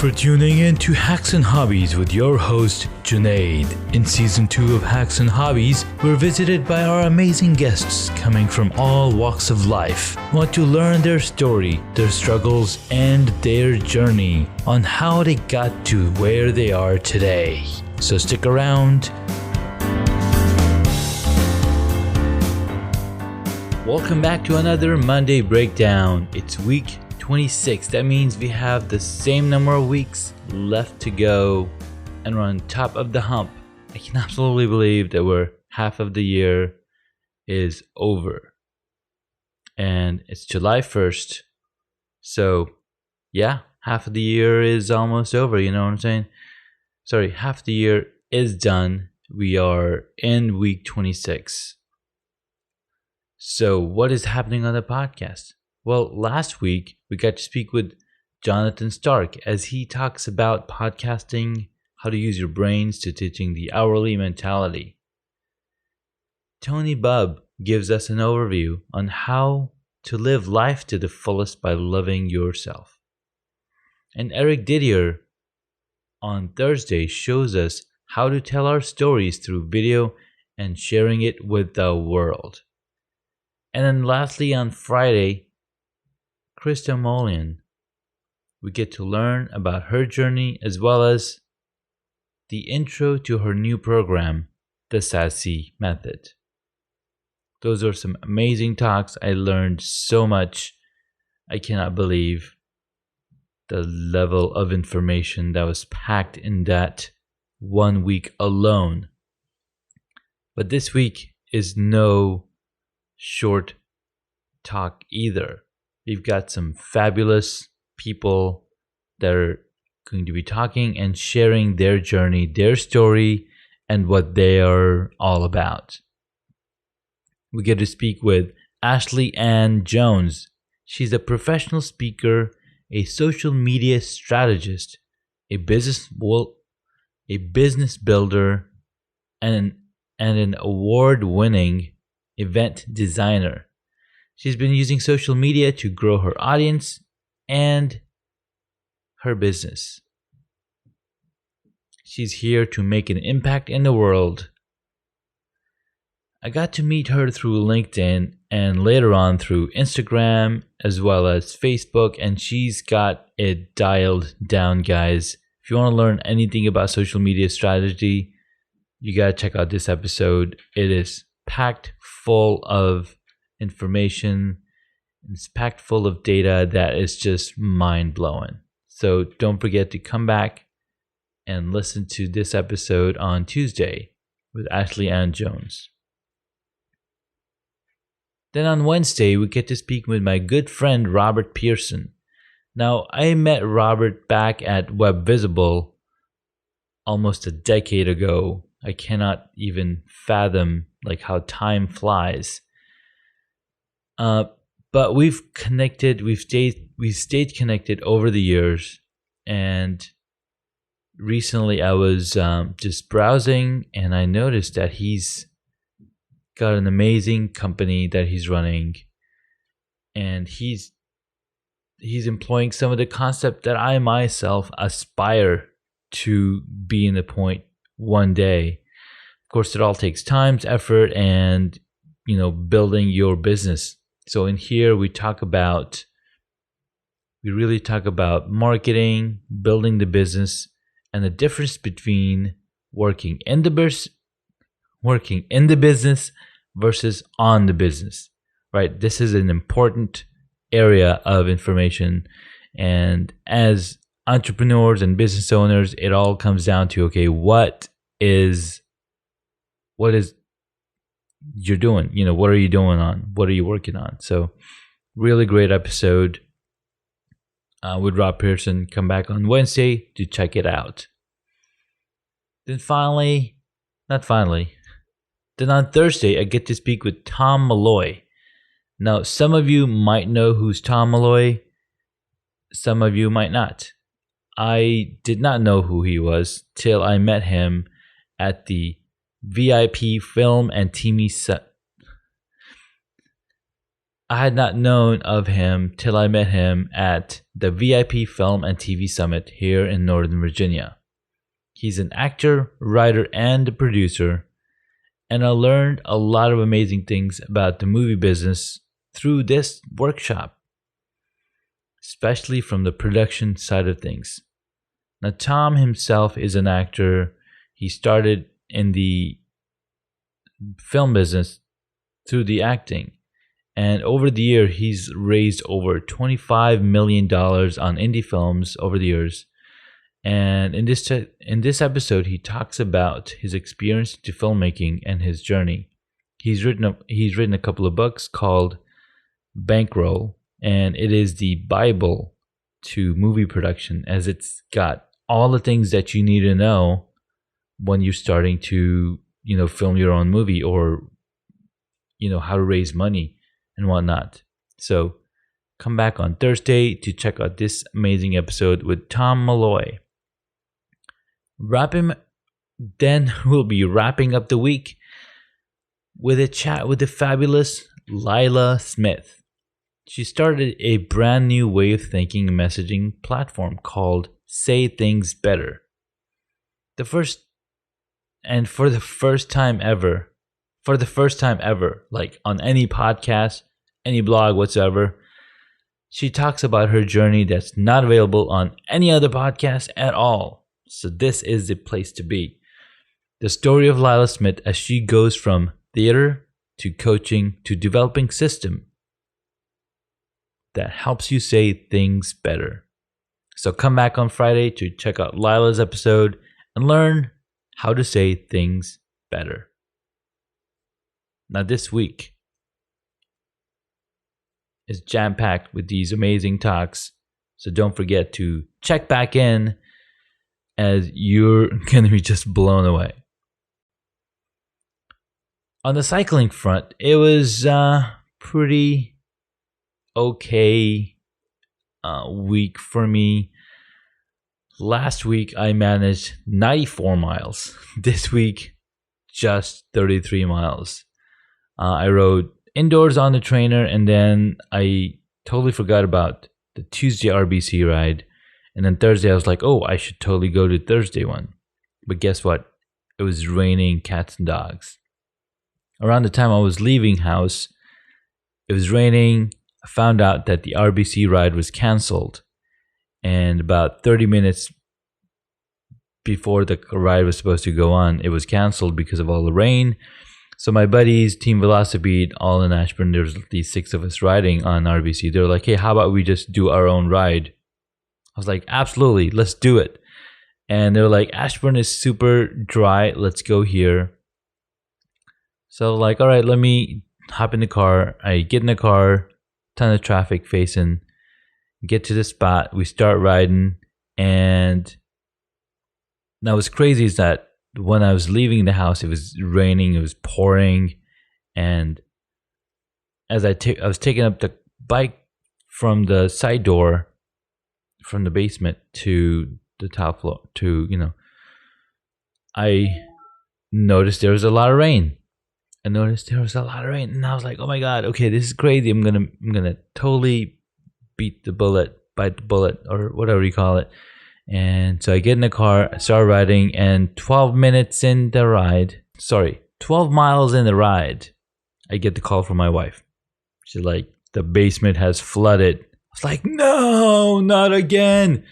for tuning in to Hacks and Hobbies with your host, Junaid. In Season 2 of Hacks and Hobbies, we're visited by our amazing guests coming from all walks of life. We want to learn their story, their struggles, and their journey on how they got to where they are today. So stick around. Welcome back to another Monday Breakdown. It's week 26. That means we have the same number of weeks left to go and we're on top of the hump. I can absolutely believe that half of the year is over. And it's July 1st. So, yeah, half of the year is almost over, you know what I'm saying? Sorry, half the year is done. We are in week 26. So, what is happening on the podcast? Well, last week, we got to speak with Jonathan Stark as he talks about podcasting, how to use your brains to teaching the hourly mentality. Toni Bubb gives us an overview on how to live life to the fullest by loving yourself. And Eric Didier on Thursday shows us how to tell our stories through video and sharing it with the world. And then lastly on Friday, Krista Mollion, we get to learn about her journey as well as the intro to her new program, the Sassy Method. Those are some amazing talks. I learned so much. I cannot believe the level of information that was packed in that 1 week alone. But this week is no short talk either. We've got some fabulous people that are going to be talking and sharing their journey, their story, and what they are all about. We get to speak with Ashley Ann Jones. She's a professional speaker, a social media strategist, a business builder, and an award-winning event designer. She's been using social media to grow her audience and her business. She's here to make an impact in the world. I got to meet her through LinkedIn and later on through Instagram as well as Facebook, and she's got it dialed down, guys. If you want to learn anything about social media strategy, you got to check out this episode. It is packed full of information. It's packed full of data that is just mind-blowing. So don't forget to come back and listen to this episode on Tuesday with Ashley Ann Jones. Then on Wednesday, we get to speak with my good friend Robert Pearson. Now, I met Robert back at Web Visible almost a decade ago. I cannot even fathom how time flies. But we've stayed connected over the years, and recently I was just browsing and I noticed that he's got an amazing company that he's running, and he's employing some of the concept that I myself aspire to be in the point one day. Of course, it all takes time, effort, and building your business. So in here we really talk about marketing, building the business, and the difference between working in the business versus on the business. Right? This is an important area of information, and as entrepreneurs and business owners, it all comes down to what is you're doing, what are you doing on? What are you working on? So really great episode with Rob Pearson. Come back on Wednesday to check it out. Then then on Thursday, I get to speak with Tom Malloy. Now, some of you might know who's Tom Malloy. Some of you might not. I did not know who he was till I met him at the VIP Film and TV I had not known of him till I met him at the VIP Film and TV Summit here in Northern Virginia. He's an actor, writer, and a producer, and I learned a lot of amazing things about the movie business through this workshop, especially from the production side of things. Now, Tom himself is an actor. He started in the film business through the acting. And over the year, he's raised over $25 million on indie films over the years. And in this episode, he talks about his experience to filmmaking and his journey. He's written a couple of books called Bankroll, and it is the Bible to movie production, as it's got all the things that you need to know when you're starting to, film your own movie, or, how to raise money and whatnot. So come back on Thursday to check out this amazing episode with Tom Malloy. Then we'll be wrapping up the week with a chat with the fabulous Lila Smith. She started a brand new way of thinking and messaging platform called Say Things Better. For the first time ever, like on any podcast, any blog whatsoever, she talks about her journey that's not available on any other podcast at all. So this is the place to be. The story of Lila Smith as she goes from theater to coaching to developing system that helps you say things better. So come back on Friday to check out Lila's episode and learn how to say things better. Now this week is jam-packed with these amazing talks, so don't forget to check back in, as you're going to be just blown away. On the cycling front, it was pretty okay week for me. Last week I managed 94 miles. This week, just 33 miles. I rode indoors on the trainer, and then I totally forgot about the Tuesday RBC ride. And then Thursday I was like, oh, I should totally go to Thursday one. But guess what? It was raining cats and dogs. Around the time I was leaving house, it was raining. I found out that the RBC ride was canceled. And about 30 minutes before the ride was supposed to go on, it was canceled because of all the rain. So my buddies, Team Velocipede, all in Ashburn, there was these 6 of us riding on RBC. They were like, hey, how about we just do our own ride? I was like, absolutely, let's do it. And they were like, Ashburn is super dry, let's go here. So like, all right, let me hop in the car. I get in the car, ton of traffic facing, get to the spot, we start riding. And now what's crazy is that when I was leaving the house, it was raining, it was pouring. And as I was taking up the bike from the side door, from the basement to the top floor, I noticed there was a lot of rain. And I was like, oh my God, okay, this is crazy. I'm gonna totally bite the bullet, or whatever you call it. And so I get in the car, I start riding, and 12 miles in the ride, I get the call from my wife. She's like, the basement has flooded. I was like, no, not again.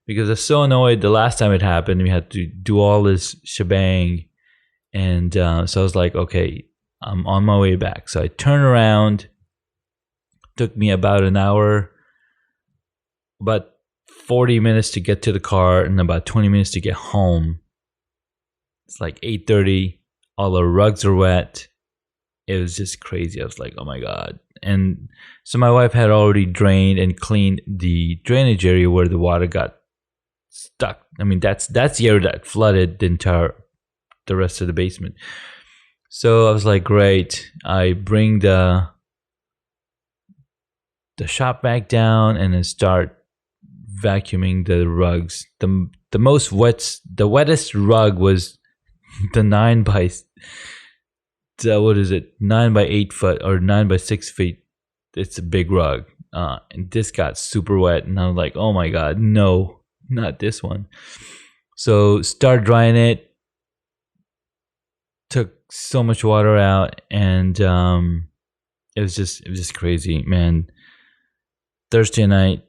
Because I was so annoyed the last time it happened. We had to do all this shebang. And so I was like, okay, I'm on my way back. So I turn around. Took me about an hour, about 40 minutes to get to the car, and about 20 minutes to get home. It's like 8:30. All the rugs are wet. It was just crazy. I was like, oh my God. And so my wife had already drained and cleaned the drainage area where the water got stuck. I mean, that's the area that flooded the rest of the basement. So I was like, great. I bring the shop back down and then start vacuuming the rugs. The wettest rug was the 9 by 8 foot or 9 by 6 feet it's a big rug. And this got super wet, and I'm like, oh my god, no, not this one. So start drying it. Took so much water out, and it was just crazy, man. Thursday night,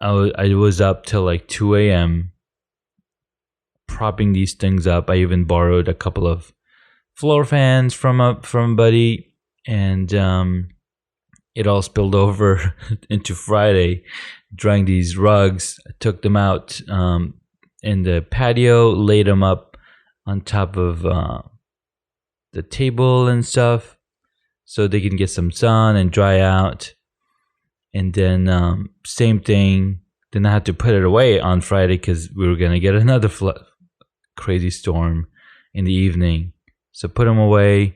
I was up till like 2 a.m. propping these things up. I even borrowed a couple of floor fans from a buddy, and it all spilled over into Friday. Drying these rugs, I took them out in the patio, laid them up on top of the table and stuff, so they can get some sun and dry out. And then same thing. Then I had to put it away on Friday because we were gonna get another crazy storm in the evening. So put them away,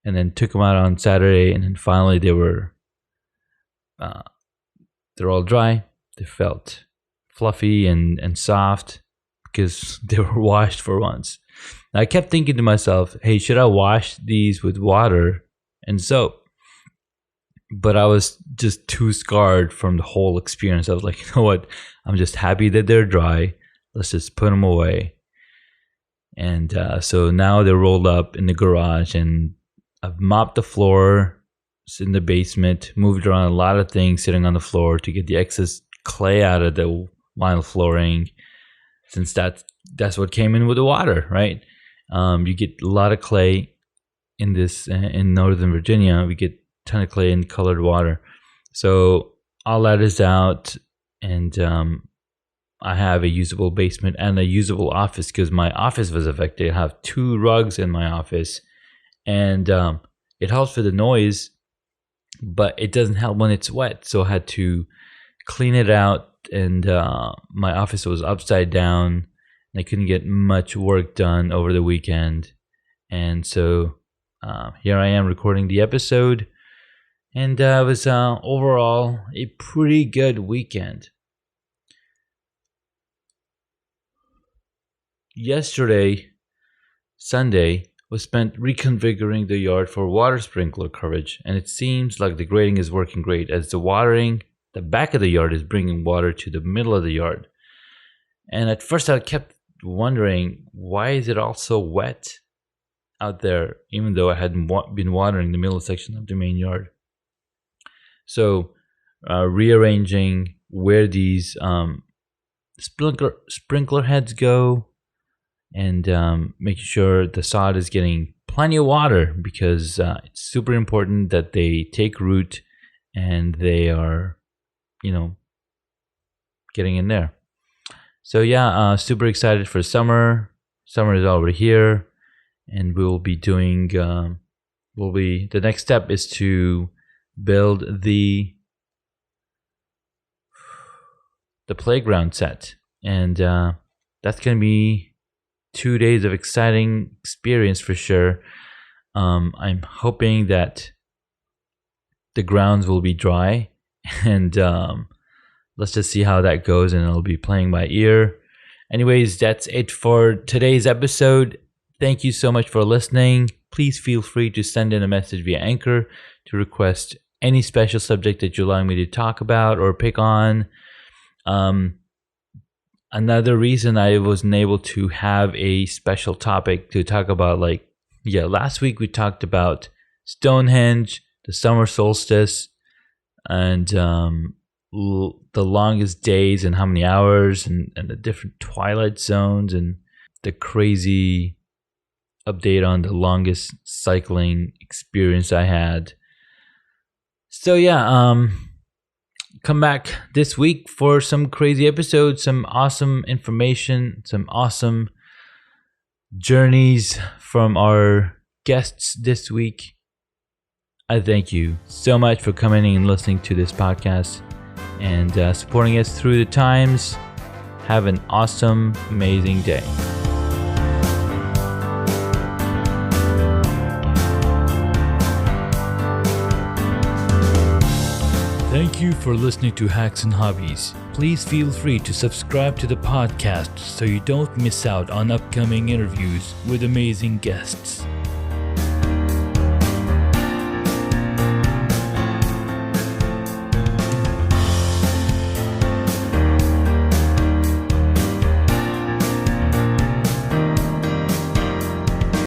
and then took them out on Saturday, and then finally they're all dry. They felt fluffy and soft because they were washed for once. I kept thinking to myself, hey, should I wash these with water and soap? But I was just too scarred from the whole experience. I was like, you know what? I'm just happy that they're dry. Let's just put them away. And so now they're rolled up in the garage, and I've mopped the floor. It's in the basement, moved around a lot of things sitting on the floor to get the excess clay out of the vinyl flooring, since that's what came in with the water, right? You get a lot of clay in this in Northern Virginia. We get a ton of clay in colored water, so all that is out, and I have a usable basement and a usable office because my office was affected. I have 2 rugs in my office, and it helps for the noise, but it doesn't help when it's wet. So I had to clean it out, and my office was upside down. And I couldn't get much work done over the weekend, and so here I am recording the episode. And it was overall a pretty good weekend. Yesterday, Sunday, was spent reconfiguring the yard for water sprinkler coverage, and it seems like the grading is working great, as the back of the yard is bringing water to the middle of the yard. And at first I kept wondering, why is it all so wet out there, even though I hadn't been watering the middle section of the main yard. So rearranging where these sprinkler heads go, and making sure the sod is getting plenty of water, because it's super important that they take root and they are, getting in there. So yeah, super excited for summer. Summer is already here, and we'll be doing. The next step is to build the playground set, and that's gonna be 2 days of exciting experience for sure. I'm hoping that the grounds will be dry, and let's just see how that goes, and I'll be playing by ear. Anyways, that's it for today's episode. Thank you so much for listening. Please feel free to send in a message via Anchor to request any special subject that you'd like me to talk about or pick on. Another reason I wasn't able to have a special topic to talk about, last week we talked about Stonehenge, the summer solstice, and the longest days and how many hours, and the different twilight zones, and the crazy update on the longest cycling experience I had. So yeah, come back this week for some crazy episodes, some awesome information, some awesome journeys from our guests this week. I thank you so much for coming in and listening to this podcast and supporting us through the times. Have an awesome, amazing day. Thank you for listening to Hacks and Hobbies. Please feel free to subscribe to the podcast so you don't miss out on upcoming interviews with amazing guests.